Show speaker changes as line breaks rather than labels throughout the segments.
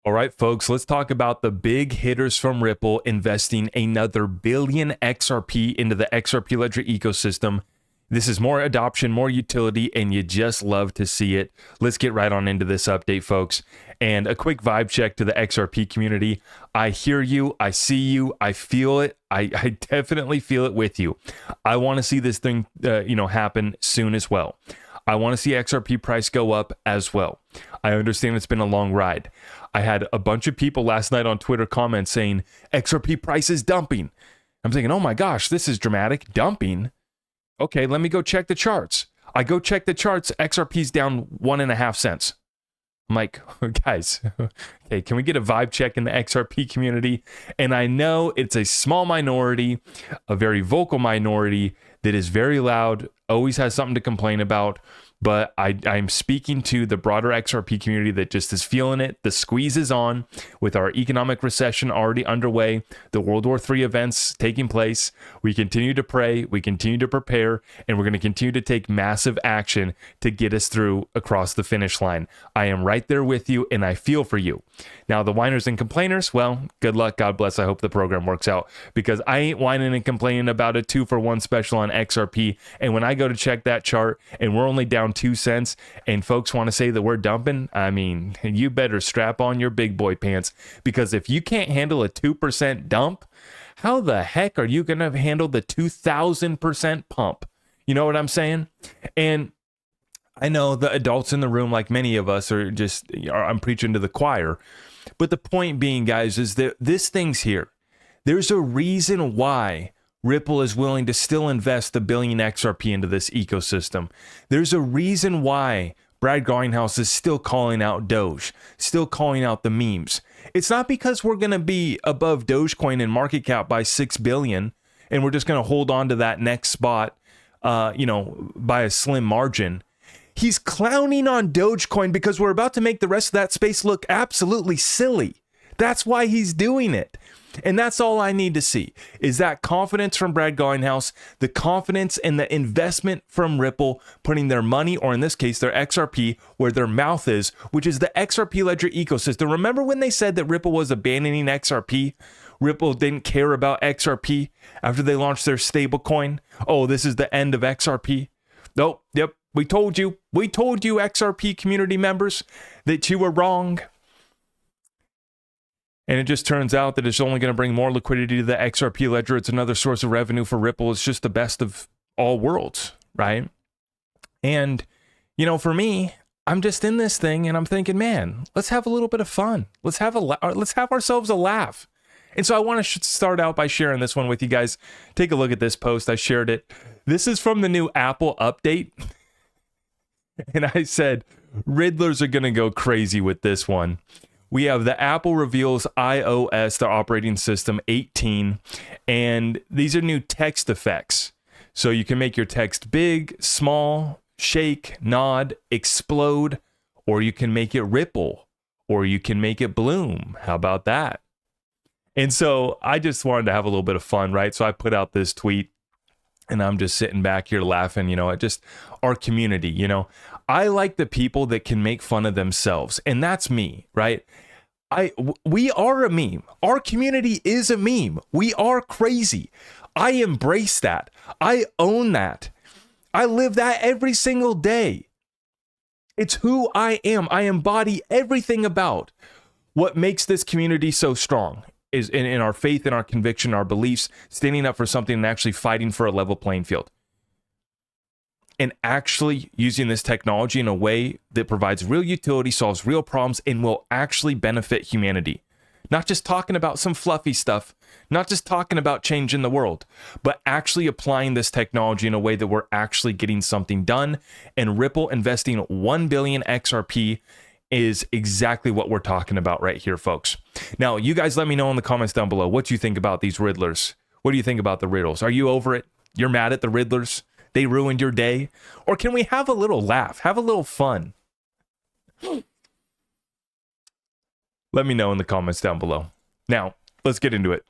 All right, folks, let's talk about the big hitters from Ripple investing another billion XRP into the XRP Ledger ecosystem. This is more adoption, more utility, and you just love to see it. Let's get right on into this update, folks. And a quick vibe check to the XRP community. I hear you, I see you, I feel it. I definitely feel it with you. I want to see this thing, happen soon as well. I want to see XRP price go up as well. I understand it's been a long ride. I had a bunch of people last night on Twitter comment saying XRP price is dumping. I'm thinking, oh my gosh, this is dramatic. Dumping? Okay, let me go check the charts. I go check the charts. XRP's down 1.5 cents. I'm like, guys, okay, can we get a vibe check in the XRP community? And I know it's a small minority, a very vocal minority that is very loud, always has something to complain about. But I'm speaking to the broader XRP community that just is feeling it. The squeeze is on with our economic recession already underway, the World War III events taking place. We continue to pray, we continue to prepare, and we're going to continue to take massive action to get us through across the finish line. I am right there with you, and I feel for you. Now, the whiners and complainers, well, good luck, God bless. I hope the program works out, because I ain't whining and complaining about a 2-for-1 special on XRP. And when I go to check that chart and we're only down 2 cents and folks want to say that we're dumping, I mean, you better strap on your big boy pants, because if you can't handle a 2% dump, how the heck are you going to handle the 2,000% pump? You know what I'm saying? And I know the adults in the room, like many of us, I'm preaching to the choir. But the point being, guys, is that this thing's here. There's a reason why Ripple is willing to still invest $1 billion XRP into this ecosystem. There's a reason why Brad Garlinghouse is still calling out Doge, still calling out the memes. It's not because we're going to be above Dogecoin in market cap by 6 billion and we're just going to hold on to that next spot, by a slim margin. He's clowning on Dogecoin because we're about to make the rest of that space look absolutely silly. That's why he's doing it. And that's all I need to see, is that confidence from Brad Garlinghouse, the confidence and the investment from Ripple, putting their money, or in this case, their XRP, where their mouth is, which is the XRP Ledger ecosystem. Remember when they said that Ripple was abandoning XRP? Ripple didn't care about XRP after they launched their stablecoin. Oh, this is the end of XRP. Nope. Yep. We told you, XRP community members, that you were wrong. And it just turns out that it's only going to bring more liquidity to the XRP ledger. It's another source of revenue for Ripple. It's just the best of all worlds, right? And, for me, I'm just in this thing and I'm thinking, man, let's have a little bit of fun. Let's have ourselves a laugh. And so I want to start out by sharing this one with you guys. Take a look at this post. I shared it. This is from the new Apple update. And I said, Riddlers are going to go crazy with this one. We have the Apple reveals iOS, the operating system 18, and these are new text effects. So you can make your text big, small, shake, nod, explode, or you can make it ripple, or you can make it bloom. How about that? And so I just wanted to have a little bit of fun, right? So I put out this tweet, and I'm just sitting back here laughing, at just our community, I like the people that can make fun of themselves, and that's me, right? We are a meme. Our community is a meme. We are crazy. I embrace that. I own that. I live that every single day. It's who I am. I embody everything about what makes this community so strong, is in our faith, in our conviction, our beliefs, standing up for something and actually fighting for a level playing field. And actually using this technology in a way that provides real utility, solves real problems, and will actually benefit humanity. Not just talking about some fluffy stuff, not just talking about changing the world, but actually applying this technology in a way that we're actually getting something done. And Ripple investing 1 billion XRP is exactly what we're talking about right here, folks. Now, you guys let me know in the comments down below what you think about these riddlers. What do you think about the riddles? Are you over it? You're mad at the riddlers? They ruined your day? Or can we have a little laugh, have a little fun? Let me know in the comments down below. Now, let's get into it.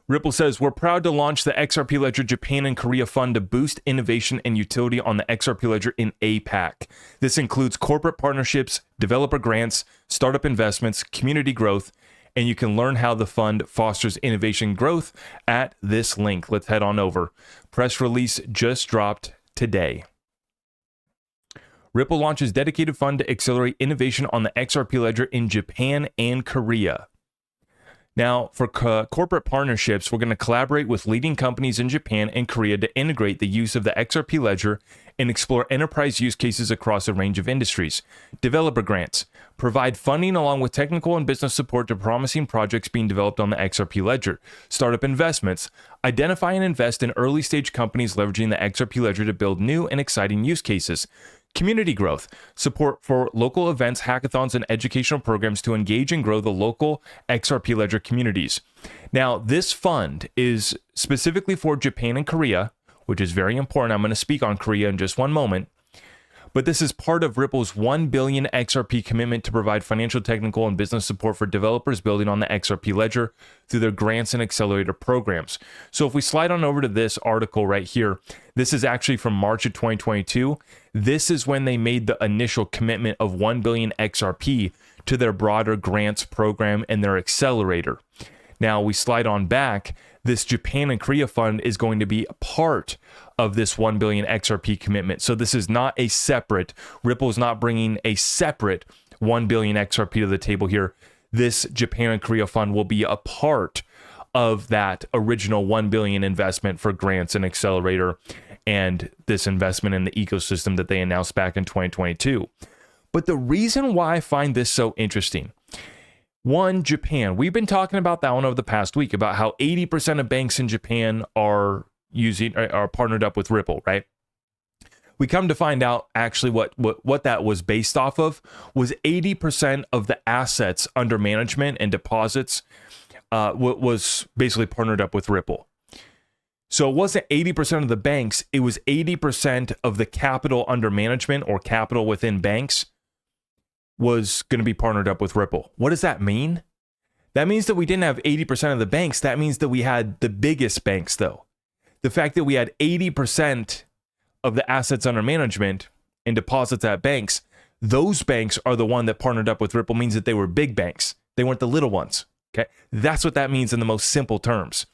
Ripple says, we're proud to launch the XRP Ledger Japan and Korea Fund to boost innovation and utility on the XRP Ledger in APAC. This includes corporate partnerships, developer grants, startup investments, community growth, and you can learn how the fund fosters innovation growth at this link. Let's head on over. Press release just dropped today. Ripple launches dedicated fund to accelerate innovation on the XRP Ledger in Japan and Korea. Now, for corporate partnerships, we're going to collaborate with leading companies in Japan and Korea to integrate the use of the XRP Ledger and explore enterprise use cases across a range of industries. Developer grants provide funding along with technical and business support to promising projects being developed on the XRP Ledger. Startup investments identify and invest in early-stage companies leveraging the XRP Ledger to build new and exciting use cases. Community growth, support for local events, hackathons, and educational programs to engage and grow the local XRP Ledger communities. Now, this fund is specifically for Japan and Korea, which is very important. I'm going to speak on Korea in just one moment. But this is part of Ripple's 1 billion XRP commitment to provide financial, technical, and business support for developers building on the XRP Ledger through their grants and accelerator programs. So if we slide on over to this article right here, this is actually from March of 2022. This is when they made the initial commitment of 1 billion XRP to their broader grants program and their accelerator. Now we slide on back. This Japan and Korea fund is going to be a part of this 1 billion XRP commitment. So this is not a separate, Ripple is not bringing a separate 1 billion XRP to the table here. This Japan and Korea fund will be a part of that original 1 billion investment for grants and accelerator and this investment in the ecosystem that they announced back in 2022. But the reason why I find this so interesting, one, Japan. We've been talking about that one over the past week about how 80% of banks in Japan are partnered up with Ripple, right? We come to find out actually what that was based off of was 80% of the assets under management and deposits was basically partnered up with Ripple. So it wasn't 80% of the banks, it was 80% of the capital under management or capital within banks was going to be partnered up with Ripple. What does that mean? That means that we didn't have 80% of the banks. That means that we had the biggest banks, though. The fact that we had 80% of the assets under management and deposits at banks, those banks are the one that partnered up with Ripple, means that they were big banks. They weren't the little ones. Okay, that's what that means in the most simple terms.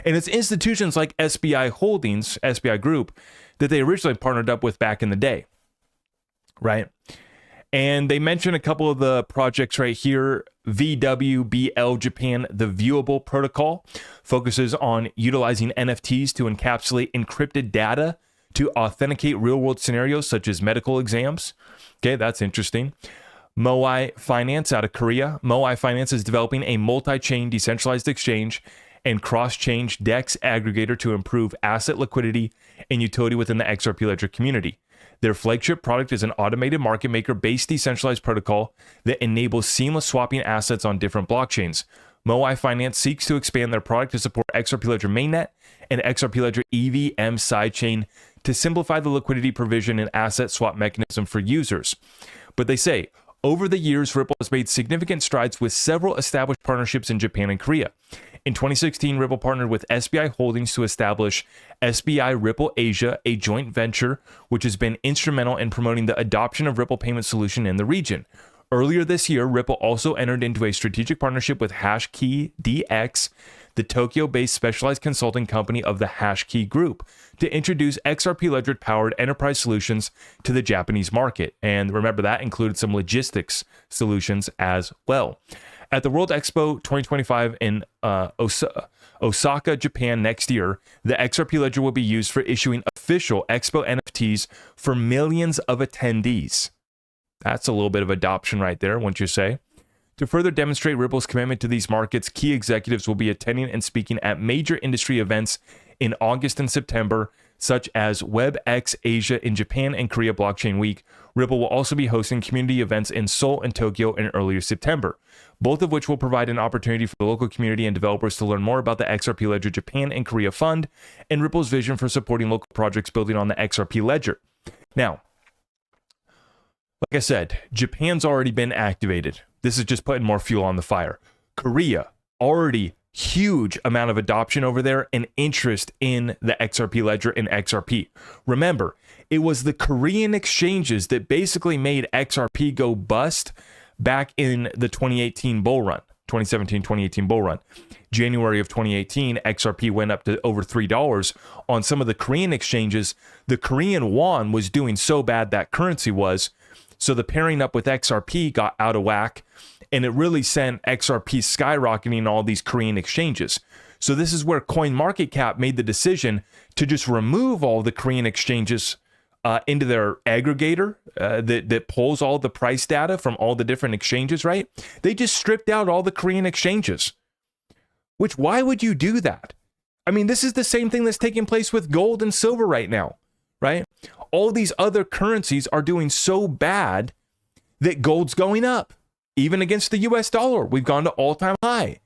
And it's institutions like SBI Holdings, SBI Group, that they originally partnered up with back in the day, right? And they mention a couple of the projects right here. VWBL Japan, the Viewable Protocol, focuses on utilizing NFTs to encapsulate encrypted data to authenticate real-world scenarios such as medical exams. Okay, that's interesting. Moai Finance out of Korea. Moai Finance is developing a multi-chain decentralized exchange and cross-chain DEX aggregator to improve asset liquidity and utility within the XRP Ledger community. Their flagship product is an automated market maker-based decentralized protocol that enables seamless swapping assets on different blockchains. Moai Finance seeks to expand their product to support XRP Ledger mainnet and XRP Ledger EVM sidechain to simplify the liquidity provision and asset swap mechanism for users. But they say, over the years, Ripple has made significant strides with several established partnerships in Japan and Korea. In 2016, Ripple partnered with SBI Holdings to establish SBI Ripple Asia, a joint venture which has been instrumental in promoting the adoption of Ripple payment solution in the region. Earlier this year, Ripple also entered into a strategic partnership with HashKey DX, the Tokyo-based specialized consulting company of the HashKey Group, to introduce XRP Ledger-powered enterprise solutions to the Japanese market. And remember, that included some logistics solutions as well. At the World Expo 2025 in Osaka, Japan next year, the XRP Ledger will be used for issuing official Expo NFTs for millions of attendees. That's a little bit of adoption right there, wouldn't you say? To further demonstrate Ripple's commitment to these markets, key executives will be attending and speaking at major industry events in August and September, such as WebX Asia in Japan and Korea Blockchain Week. Ripple will also be hosting community events in Seoul and Tokyo in early September, both of which will provide an opportunity for the local community and developers to learn more about the XRP Ledger Japan and Korea Fund and Ripple's vision for supporting local projects building on the XRP Ledger. Now, like I said, Japan's already been activated. This is just putting more fuel on the fire. Korea, already huge amount of adoption over there and interest in the XRP ledger and XRP. Remember, it was the Korean exchanges that basically made XRP go bust back in the 2018 bull run, 2017-2018 bull run. January of 2018, XRP went up to over $3 on some of the Korean exchanges. The Korean won was doing so bad, that currency was, so the pairing up with XRP got out of whack, and it really sent XRP skyrocketing in all these Korean exchanges. So this is where CoinMarketCap made the decision to just remove all the Korean exchanges into their aggregator that pulls all the price data from all the different exchanges, right? They just stripped out all the Korean exchanges. Which, why would you do that? I mean, this is the same thing that's taking place with gold and silver right now, right? All these other currencies are doing so bad that gold's going up. Even against the US dollar, we've gone to all-time high.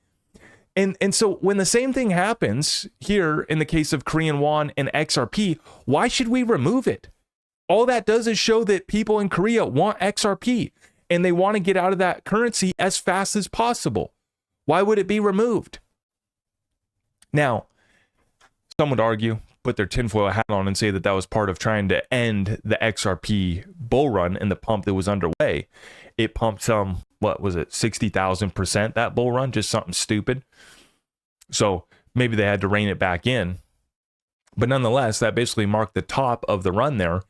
And so when the same thing happens here in the case of Korean won and XRP, why should we remove it? All that does is show that people in Korea want XRP and they want to get out of that currency as fast as possible. Why would it be removed? Now, some would argue, put their tinfoil hat on and say that that was part of trying to end the XRP bull run and the pump that was underway. It pumped some, what was it, 60,000% that bull run, just something stupid. So maybe they had to rein it back in. But nonetheless, that basically marked the top of the run there.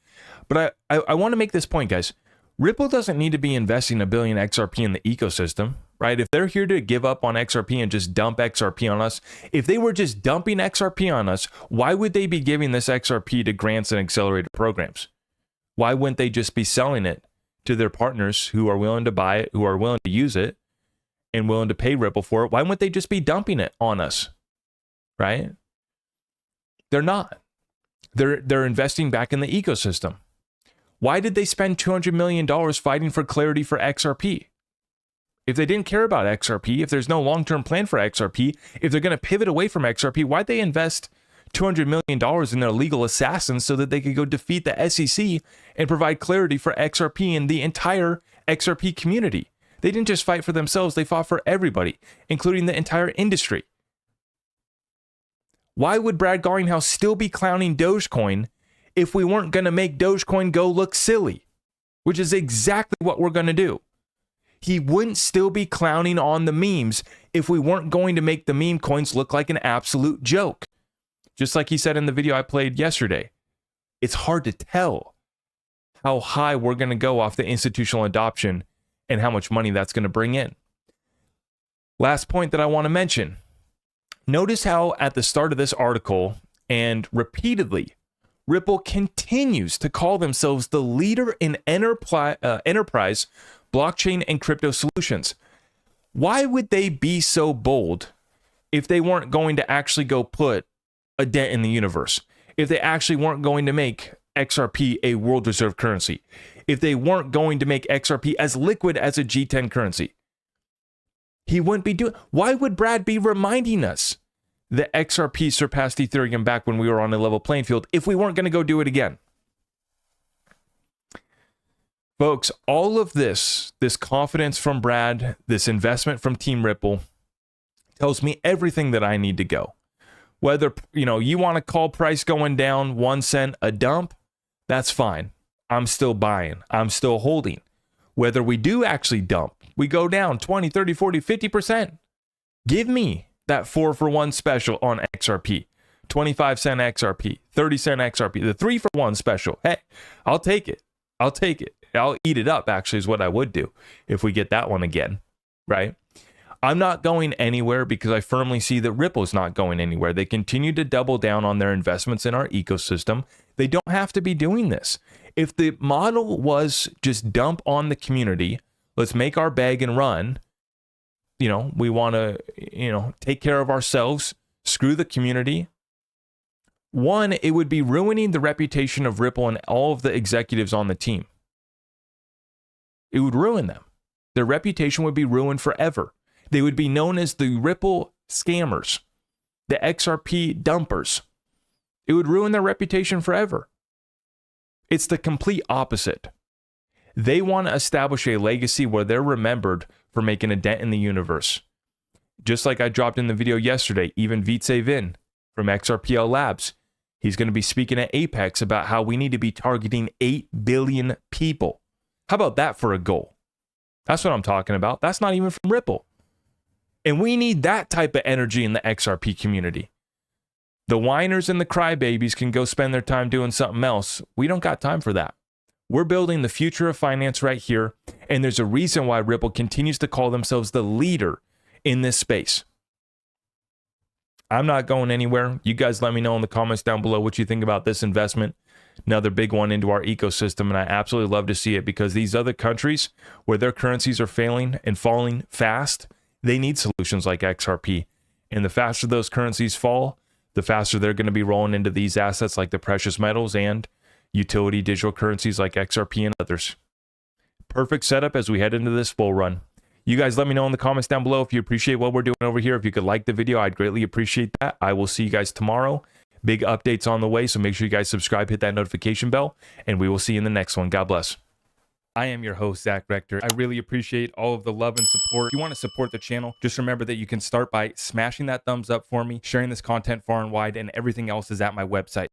But I want to make this point, guys. Ripple doesn't need to be investing $1 billion XRP in the ecosystem, right? If they're here to give up on XRP and just dump XRP on us, if they were just dumping XRP on us, why would they be giving this XRP to grants and accelerated programs? Why wouldn't they just be selling it to their partners who are willing to buy it, who are willing to use it, and willing to pay Ripple for it? Why wouldn't they just be dumping it on us, right? They're not. They're investing back in the ecosystem. Why did they spend $200 million fighting for clarity for XRP? If they didn't care about XRP, if there's no long-term plan for XRP, if they're going to pivot away from XRP, why'd they invest $200 million in their legal assassins so that they could go defeat the SEC and provide clarity for XRP and the entire XRP community? They didn't just fight for themselves, they fought for everybody, including the entire industry. Why would Brad Garlinghouse still be clowning Dogecoin if we weren't going to make Dogecoin go look silly? Which is exactly what we're going to do. He wouldn't still be clowning on the memes if we weren't going to make the meme coins look like an absolute joke. Just like he said in the video I played yesterday, it's hard to tell how high we're going to go off the institutional adoption and how much money that's going to bring in. Last point that I want to mention. Notice how at the start of this article and repeatedly, Ripple continues to call themselves the leader in enterprise blockchain and crypto solutions. Why would they be so bold if they weren't going to actually go put a dent in the universe? If they actually weren't going to make XRP a world reserve currency? If they weren't going to make XRP as liquid as a G10 currency? He wouldn't be doing. Why would Brad be reminding us that XRP surpassed Ethereum back when we were on a level playing field if we weren't going to go do it again? Folks, all of this confidence from Brad, this investment from Team Ripple tells me everything that I need to go. Whether, you want to call price going down 1 cent a dump, that's fine. I'm still buying. I'm still holding. Whether we do actually dump, we go down 20, 30, 40, 50%. Give me that 4-for-1 special on XRP. 25-cent XRP, 30-cent XRP, the 3-for-1 special. Hey, I'll take it. I'll take it. I'll eat it up, actually, is what I would do if we get that one again, right? I'm not going anywhere because I firmly see that Ripple's not going anywhere. They continue to double down on their investments in our ecosystem. They don't have to be doing this. If the model was just dump on the community, let's make our bag and run, we want to, take care of ourselves, screw the community. One, it would be ruining the reputation of Ripple and all of the executives on the team. It would ruin them. Their reputation would be ruined forever. They would be known as the Ripple scammers, the XRP dumpers. It would ruin their reputation forever. It's the complete opposite. They want to establish a legacy where they're remembered for making a dent in the universe. Just like I dropped in the video yesterday, even Vitse Vin from XRPL Labs, he's going to be speaking at Apex about how we need to be targeting 8 billion people. How about that for a goal? That's what I'm talking about. That's not even from Ripple. And we need that type of energy in the XRP community. The whiners and the crybabies can go spend their time doing something else. We don't got time for that. We're building the future of finance right here, and there's a reason why Ripple continues to call themselves the leader in this space. I'm not going anywhere. You guys let me know in the comments down below what you think about this investment. Another big one into our ecosystem, and I absolutely love to see it because these other countries where their currencies are failing and falling fast, they need solutions like XRP. And the faster those currencies fall, the faster they're going to be rolling into these assets like the precious metals and utility digital currencies like XRP and others. Perfect setup as we head into this bull run. You guys let me know in the comments down below if you appreciate what we're doing over here. If you could like the video, I'd greatly appreciate that. I will see you guys tomorrow. Big updates on the way, so make sure you guys subscribe, hit that notification bell, and we will see you in the next one. God bless. I am your host, Zach Rector. I really appreciate all of the love and support. If you want to support the channel, just remember that you can start by smashing that thumbs up for me, sharing this content far and wide, and everything else is at my website.